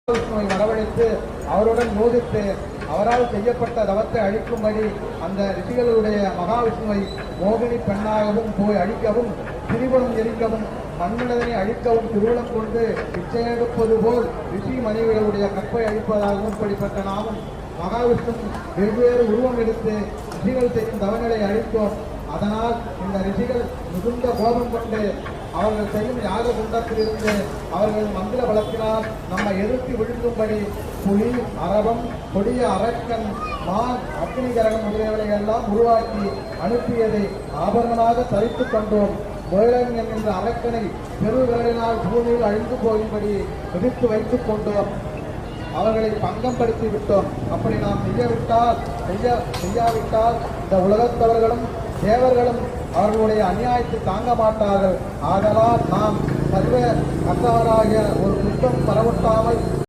மகாவிஷ்ணுவை வரவழைத்து அவருடன் மோதித்து அவரால் செய்யப்பட்ட தவத்தை அழிக்கும்படி அந்த ரிஷிகளுடைய மகாவிஷ்ணுவை மோகினி பெண்ணாகவும் போய் அழிக்கவும், திரிபுரம் எரிக்கவும், மண்ணினதனை அழிக்கவும் திருவுளம் கொண்டு பிச்சை எடுப்பது போல் ரிஷி மனைவிகளுடைய கற்பை அழிப்பதாகவும் இப்படிப்பட்ட நாமும் மகாவிஷ்ணு வெவ்வேறு உருவம் எடுத்து ரிஷிகள் செய்யும் தவங்களை அழித்தோம். அதனால் இந்த ரிஷிகள் மிகுந்த கோபம் கொண்டு அவர்கள் செய்யும் யாக குண்டத்திலிருந்து அவர்கள் மந்திர பலத்தினால் நம்மை எதிர்த்து விழுங்கும்படி புலி, அரவம், கொடிய அரக்கன், மான், அக்னிகரகம் முதலியவர்களை எல்லாம் உருவாக்கி அனுப்பியதை ஆபரணமாக தரித்துக் கொண்டோம். வேளன் என்கின்ற அரக்கனை பெருவிரலினால் பூமியில் அழிந்து போகும்படி விதித்து வைத்துக் கொண்டோம். அவர்களை பங்கம் படுத்தி விட்டோம். அப்படி நாம் செய்யாவிட்டால் இந்த உலகத்தவர்களும் தேவர்களும் அவர்களுடைய அநியாயத்தை தாங்க மாட்டார்கள். ஆதலால் நாம் சர்வ கர்த்தாவாகிய ஒரு குற்றம் பரவட்டாமல்